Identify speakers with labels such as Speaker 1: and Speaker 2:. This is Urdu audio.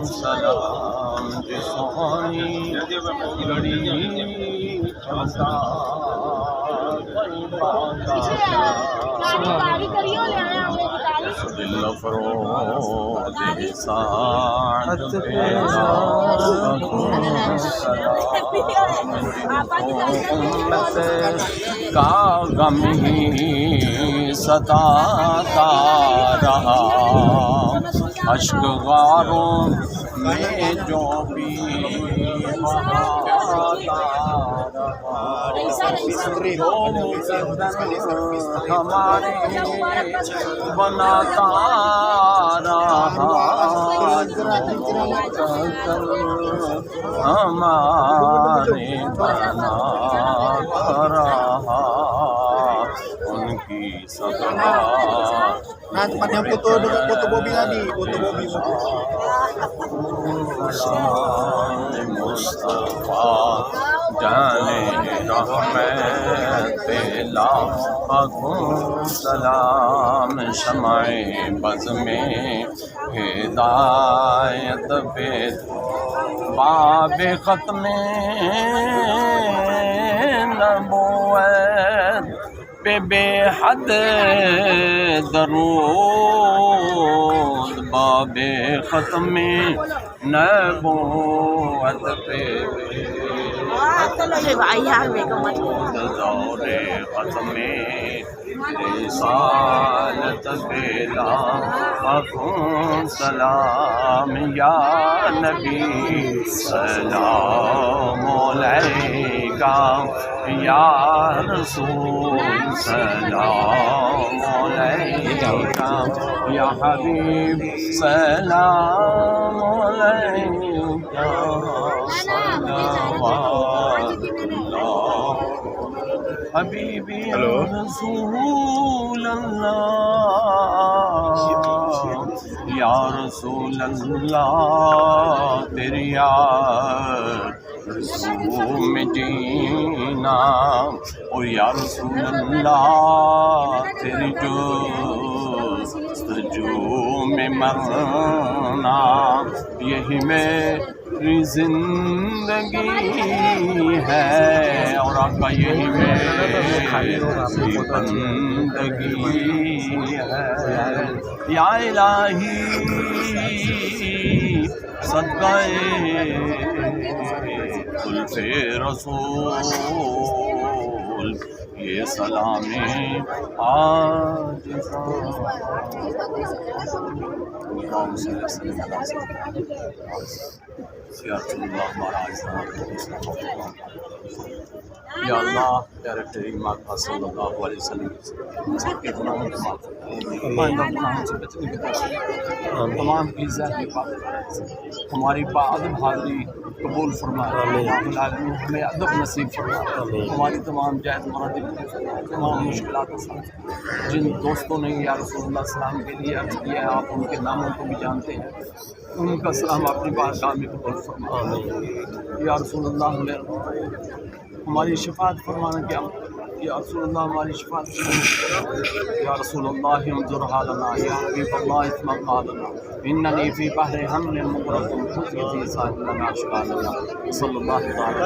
Speaker 1: سلام جسانی گڑی چمتا دل فروز ساعت پیدا امت کا غم ہی ستاتا رہا اشک غاروں میں جو بھی بہاتا رہا ہمارے بناتا رہا ہمارے بناتا رہا ان کی صدا
Speaker 2: Nah, tempat yang foto dekat foto Bobby tadi, foto Bobby.
Speaker 1: مصطفیٰ جانے رحمت لاکھوں سلام شمع بز میں ہدایت پہ باب ختم نبوت پہ بے حد درود باب ختم نبوت پہ دور ختم رسالت پہ لاکھوں سلام یا نبی سلام علیکہ یا رسول سلام علیکہ یا حبیب سلام علیکہ صلوات اللہ حبیبی رسول اللہ یا رسول اللہ تیری رسول میں جینا اور یا رسول اللہ تیری جستجو میں مرنا یہی میری زندگی ہے اور آقا یہی میری بندگی ہے یا الہی صدقہ قلف رسول یہ سلام آج یا اللہ پیارے تیری ماں صلی اللہ علیہ وسلم کے گناہوں کو معاف گناہوں سے بچنے کی توفیق تمام کی ذات حفاظت ہماری باادب حاضری قبول فرما ہمیں ادب نصیب فرما ہماری تمام جائز مرادیں تمام مشکلات کے ساتھ جن دوستوں نے یا رسول اللہ السلام کے لیے عرض کیا ہے آپ ان کے ناموں کو بھی جانتے ہیں ان کا سلام اپنی بارگاہ میں قبول فرما یا رسول اللہ ہماری شفاعت فرمانا کیا یا رسول اللہ ہماری شفاعت یا رسول اللہ انظر حالنا یا حبیب اللہ اسمع قالنا اننی فی بحر حمل مغرق خذ فی ساحلنا اشکالنا صلی اللہ تعالی